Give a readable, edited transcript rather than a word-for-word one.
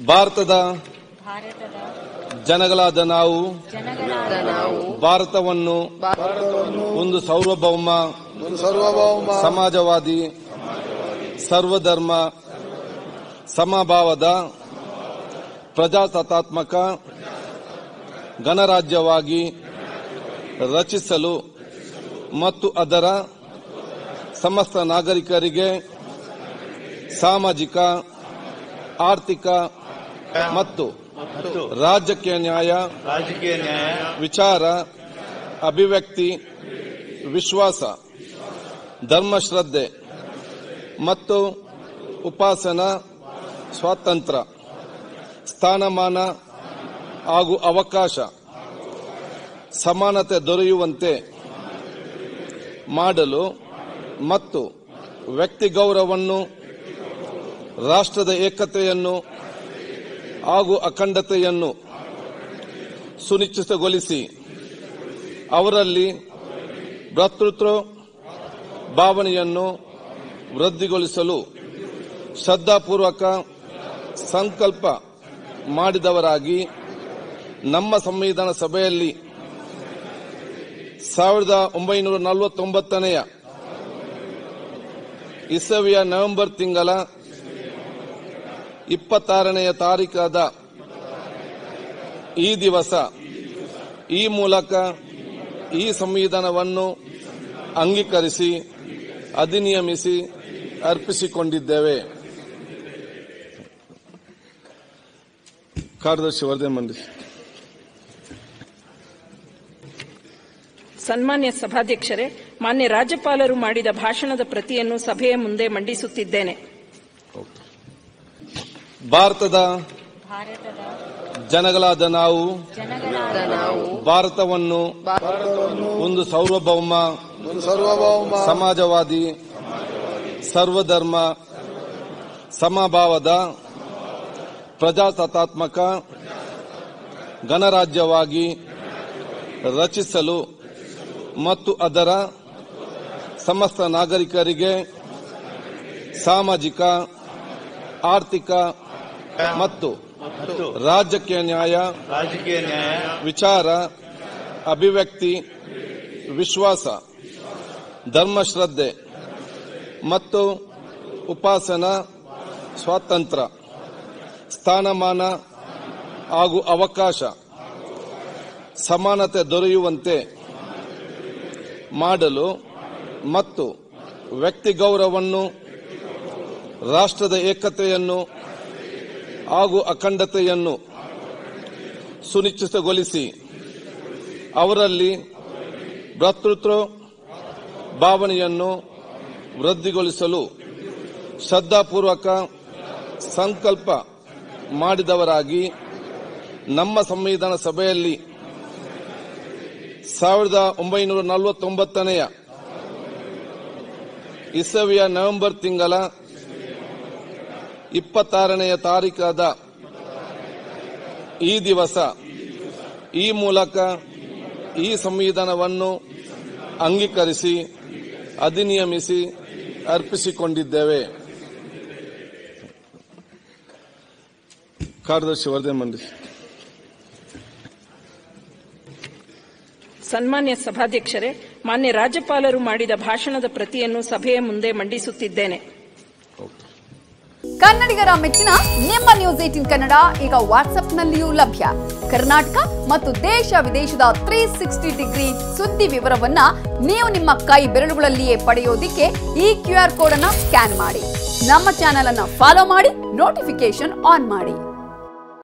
ಭಾರತದ ಜನಗಳಾದ ನಾವು ಭಾರತವನ್ನು ಒಂದು ಸಾರ್ವಭೌಮ ಸಮಾಜವಾದಿ ಸರ್ವಧರ್ಮ ಸಮಭಾವದ ಪ್ರಜಾಸತ್ತಾತ್ಮಕ ಗಣರಾಜ್ಯವಾಗಿ ರಚಿಸಲು ಮತ್ತು ಅದರ ಸಮಸ್ತ ನಾಗರಿಕರಿಗೆ ಸಾಮಾಜಿಕ ಆರ್ಥಿಕ ಮತ್ತು ರಾಜಕೀಯ ನ್ಯಾಯ ವಿಚಾರ ಅಭಿವ್ಯಕ್ತಿ ವಿಶ್ವಾಸ ಧರ್ಮಶ್ರದ್ಧೆ ಮತ್ತು ಉಪಾಸನಾ ಸ್ವಾತಂತ್ರ್ಯ ಸ್ಥಾನಮಾನ ಹಾಗೂ ಅವಕಾಶ ಸಮಾನತೆ ದೊರೆಯುವಂತೆ ಮಾಡಲು ಮತ್ತು ವ್ಯಕ್ತಿ ಗೌರವವನ್ನು ರಾಷ್ಟ್ರದ ಏಕತೆಯನ್ನು ಹಾಗೂ ಅಖಂಡತೆಯನ್ನು ಸುನಿಶ್ಚಿತಗೊಳಿಸಿ ಅವರಲ್ಲಿ ಭ್ರಾತೃತ್ವ ಭಾವನೆಯನ್ನು ವೃದ್ಧಿಗೊಳಿಸಲು ಶ್ರದ್ಧಾಪೂರ್ವಕ ಸಂಕಲ್ಪ ಮಾಡಿದವರಾಗಿ ನಮ್ಮ ಸಂವಿಧಾನ ಸಭೆಯಲ್ಲಿ 1949ನೇ ಇಸವಿಯ ನವೆಂಬರ್ ತಿಂಗಳ 26ನೇ ತಾರೀಖಾದ ಈ ದಿವಸ ಈ ಮೂಲಕ ಈ ಸಂವಿಧಾನವನ್ನು ಅಂಗೀಕರಿಸಿ ಅಧಿನಿಯಮಿಸಿ ಅರ್ಪಿಸಿಕೊಂಡಿದ್ದೇವೆ. ಕಾರ್ಯದರ್ಶಿ ವರದಿ ಮಂಡಿಸಿ. ಸನ್ಮಾನ್ಯ ಸಭಾಧ್ಯಕ್ಷರೇ, ಮಾನ್ಯ ರಾಜ್ಯಪಾಲರು ಮಾಡಿದ ಭಾಷಣದ ಪ್ರತಿಯನ್ನು ಸಭೆಯ ಮುಂದೆ ಮಂಡಿಸುತ್ತಿದ್ದೇನೆ. ಭಾರತದ ಜನಗಳಾದ ನಾವು ಭಾರತವನ್ನು ಒಂದು ಸಾರ್ವಭೌಮ ಸಮಾಜವಾದಿ ಸರ್ವಧರ್ಮ ಸಮಭಾವದ ಪ್ರಜಾಸತ್ತಾತ್ಮಕ ಗಣರಾಜ್ಯವಾಗಿ ರಚಿಸಲು ಮತ್ತು ಅದರ ಸಮಸ್ತ ನಾಗರಿಕರಿಗೆ ಸಾಮಾಜಿಕ ಆರ್ಥಿಕ ಮತ್ತು ರಾಜಕೀಯ ನ್ಯಾಯ ವಿಚಾರ ಅಭಿವ್ಯಕ್ತಿ ವಿಶ್ವಾಸ ಧರ್ಮಶ್ರದ್ಧೆ ಮತ್ತು ಉಪಾಸನಾ ಸ್ವಾತಂತ್ರ್ಯ ಸ್ಥಾನಮಾನ ಹಾಗೂ ಅವಕಾಶ ಸಮಾನತೆ ದೊರೆಯುವಂತೆ ಮಾಡಲು ಮತ್ತು ವ್ಯಕ್ತಿ ಗೌರವವನ್ನು ರಾಷ್ಟ್ರದ ಏಕತೆಯನ್ನು ಹಾಗೂ ಅಖಂಡತೆಯನ್ನು ಸುನಿಶ್ಚಿತಗೊಳಿಸಿ ಅವರಲ್ಲಿ ಭ್ರಾತೃತ್ವ ಭಾವನೆಯನ್ನು ವೃದ್ಧಿಗೊಳಿಸಲು ಶ್ರದ್ಧಾಪೂರ್ವಕ ಸಂಕಲ್ಪ ಮಾಡಿದವರಾಗಿ ನಮ್ಮ ಸಂವಿಧಾನ ಸಭೆಯಲ್ಲಿ 1949ನೇ ಇಸವಿಯ ನವೆಂಬರ್ ತಿಂಗಳ 26ನೇ ತಾರೀಖಾದ ಈ ದಿವಸ ಈ ಮೂಲಕ ಈ ಸಂವಿಧಾನವನ್ನು ಅಂಗೀಕರಿಸಿ ಅಧಿನಿಯಮಿಸಿ ಅರ್ಪಿಸಿಕೊಂಡಿದ್ದೇವೆ. ಕಾರ್ಯದರ್ಶಿ ವರದಿ ಮಂಡಿಸಿ. ಸನ್ಮಾನ್ಯ ಸಭಾಧ್ಯಕ್ಷರೇ, ಮಾನ್ಯ ರಾಜ್ಯಪಾಲರು ಮಾಡಿದ ಭಾಷಣದ ಪ್ರತಿಯನ್ನು ಸಭೆಯ ಮುಂದೆ ಮಂಡಿಸುತ್ತಿದ್ದೇನೆ. ಕನ್ನಡಿಗರ ಮೆಚ್ಚಿನ ನಿಮ್ಮ ನ್ಯೂಸ್ 18 ಕನ್ನಡ ಈಗ ವಾಟ್ಸ್ಆಪ್ನಲ್ಲಿಯೂ ಲಭ್ಯ. ಕರ್ನಾಟಕ ಮತ್ತು ದೇಶ ವಿದೇಶದ 360 ಡಿಗ್ರಿ ಸುದ್ದಿ ವಿವರವನ್ನ ನೀವು ನಿಮ್ಮ ಕೈ ಬೆರಳುಗಳಲ್ಲಿಯೇ ಪಡೆಯೋದಿಕ್ಕೆ ಈ QR ಕೋಡ್ ಅನ್ನು ಸ್ಕ್ಯಾನ್ ಮಾಡಿ. ನಮ್ಮ ಚಾನೆಲ್ ಅನ್ನು ಫಾಲೋ ಮಾಡಿ, ನೋಟಿಫಿಕೇಶನ್ ಆನ್ ಮಾಡಿ.